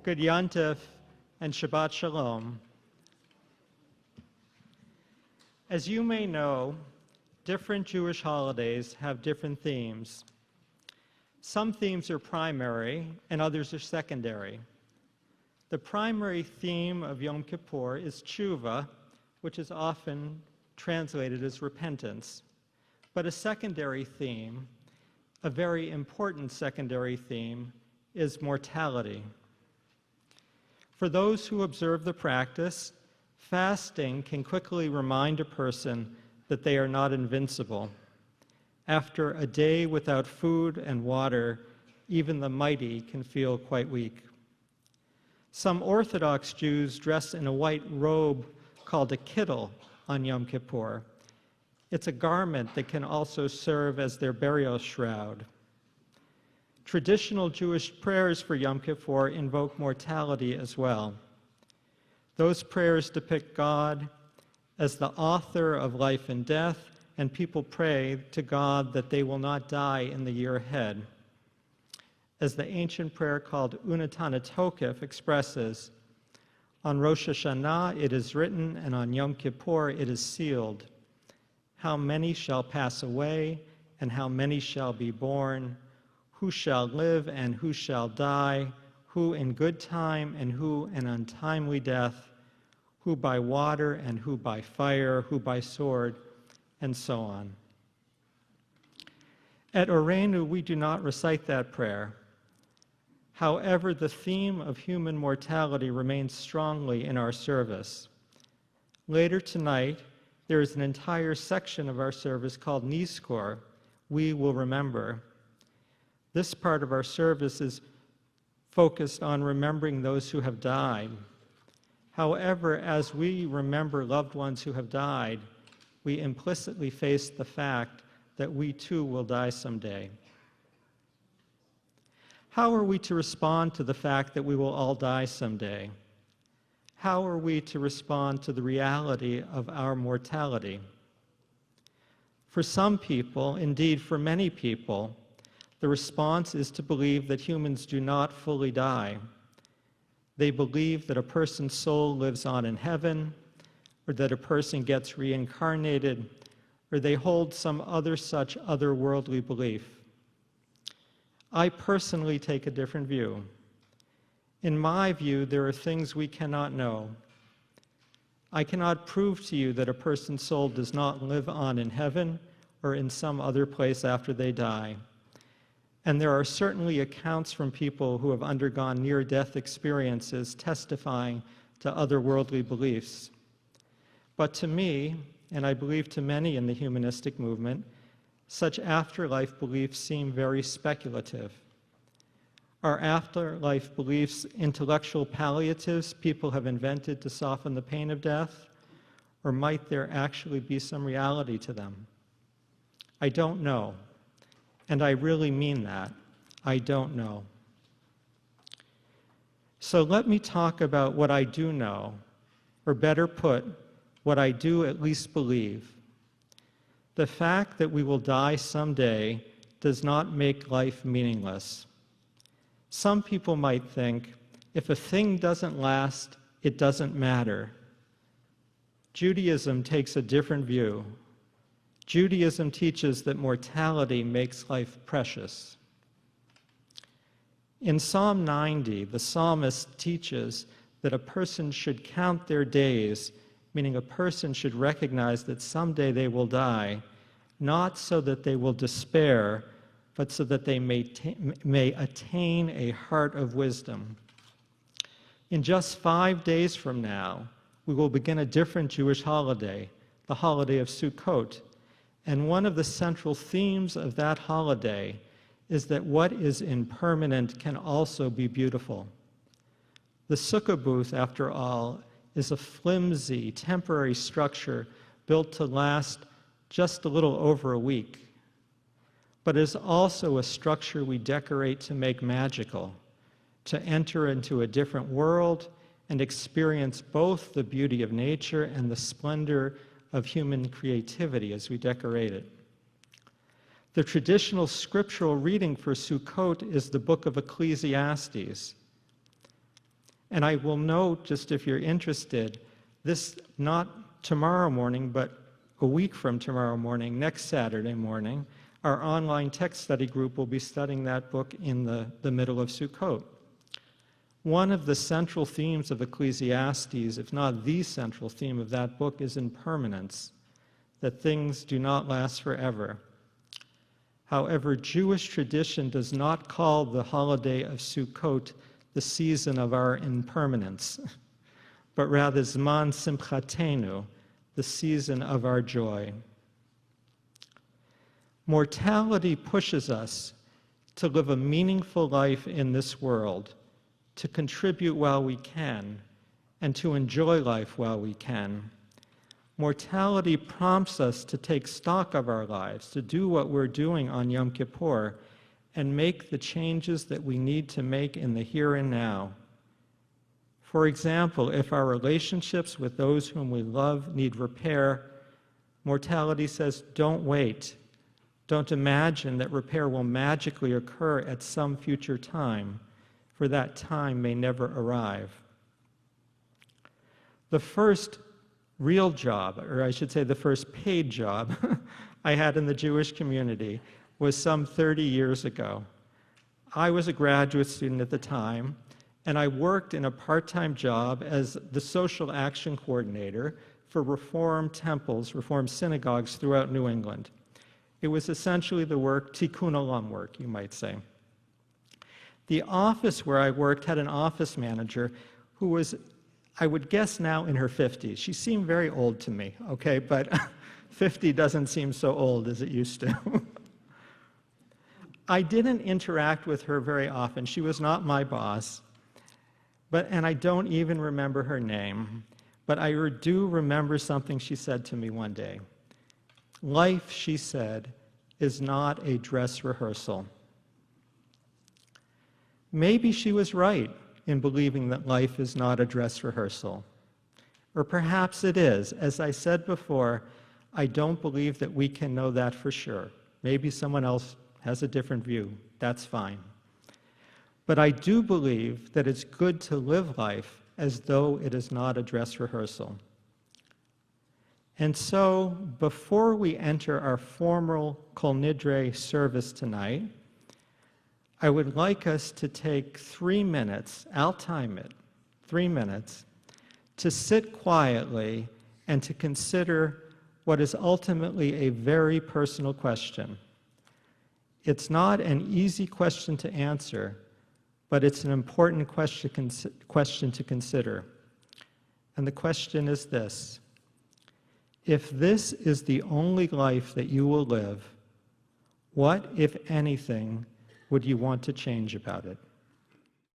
Good Yontif and Shabbat Shalom. As you may know, different Jewish holidays have different themes. Some themes are primary and others are secondary. The primary theme of Yom Kippur is tshuva, which is often translated as repentance. But a secondary theme, a very important secondary theme, is mortality. For those who observe the practice, fasting can quickly remind a person that they are not invincible. After a day without food and water, even the mighty can feel quite weak. Some Orthodox Jews dress in a white robe called a kittel on Yom Kippur. It's a garment that can also serve as their burial shroud. Traditional Jewish prayers for Yom Kippur invoke mortality as well. Those prayers depict God as the author of life and death, and people pray to God that they will not die in the year ahead. As the ancient prayer called Unatana Tokef expresses, on Rosh Hashanah it is written, and on Yom Kippur it is sealed. How many shall pass away, and how many shall be born? Who shall live and who shall die? Who in good time and who in untimely death? Who by water and who by fire? Who by sword? And so on. At Orenu, we do not recite that prayer. However, the theme of human mortality remains strongly in our service. Later tonight, there is an entire section of our service called Nizkor, We Will Remember. This part of our service is focused on remembering those who have died. However, as we remember loved ones who have died, we implicitly face the fact that we too will die someday. How are we to respond to the fact that we will all die someday? How are we to respond to the reality of our mortality? For some people, indeed for many people, the response is to believe that humans do not fully die. They believe that a person's soul lives on in heaven, or that a person gets reincarnated, or they hold some other such otherworldly belief. I personally take a different view. In my view, there are things we cannot know. I cannot prove to you that a person's soul does not live on in heaven or in some other place after they die. And there are certainly accounts from people who have undergone near-death experiences testifying to otherworldly beliefs. But to me, and I believe to many in the humanistic movement, such afterlife beliefs seem very speculative. Are afterlife beliefs intellectual palliatives people have invented to soften the pain of death? Or might there actually be some reality to them? I don't know. And I really mean that. I don't know. So let me talk about what I do know, or better put, what I do at least believe. The fact that we will die someday does not make life meaningless. Some people might think, if a thing doesn't last, it doesn't matter. Judaism takes a different view. Judaism teaches that mortality makes life precious. In Psalm 90, the psalmist teaches that a person should count their days, meaning a person should recognize that someday they will die, not so that they will despair, but so that they may attain a heart of wisdom. In just 5 days from now, we will begin a different Jewish holiday, the holiday of Sukkot. And one of the central themes of that holiday is that what is impermanent can also be beautiful. The sukkah booth, after all, is a flimsy, temporary structure built to last just a little over a week, but is also a structure we decorate to make magical, to enter into a different world and experience both the beauty of nature and the splendor of human creativity as we decorate it. The traditional scriptural reading for Sukkot is the book of Ecclesiastes. And I will note, just if you're interested, this not tomorrow morning, but a week from tomorrow morning, next Saturday morning, our online text study group will be studying that book in the middle of Sukkot. One of the central themes of Ecclesiastes, if not the central theme of that book, is impermanence, that things do not last forever. However, Jewish tradition does not call the holiday of Sukkot the season of our impermanence, but rather Zman Simchatenu, the season of our joy. Mortality pushes us to live a meaningful life in this world, to contribute while we can, and to enjoy life while we can. Mortality prompts us to take stock of our lives, to do what we're doing on Yom Kippur, and make the changes that we need to make in the here and now. For example, if our relationships with those whom we love need repair, mortality says, don't wait. Don't imagine that repair will magically occur at some future time, for that time may never arrive. The first real job, or I should say the first paid job I had in the Jewish community was some 30 years ago. I was a graduate student at the time, and I worked in a part-time job as the social action coordinator for Reform temples, Reform synagogues throughout New England. It was essentially the work, tikkun olam work, you might say. The office where I worked had an office manager who was, I would guess now, in her 50s. She seemed very old to me, okay, but 50 doesn't seem so old as it used to. I didn't interact with her very often. She was not my boss, and I don't even remember her name, but I do remember something she said to me one day. Life, she said, is not a dress rehearsal. Maybe she was right in believing that life is not a dress rehearsal. Or perhaps it is. As I said before, I don't believe that we can know that for sure. Maybe someone else has a different view. That's fine. But I do believe that it's good to live life as though it is not a dress rehearsal. And so, before we enter our formal Kol Nidre service tonight, I would like us to take 3 minutes, I'll time it, 3 minutes, to sit quietly and to consider what is ultimately a very personal question. It's not an easy question to answer, but it's an important question to consider. And the question is this: if this is the only life that you will live, what, if anything, would you want to change about it?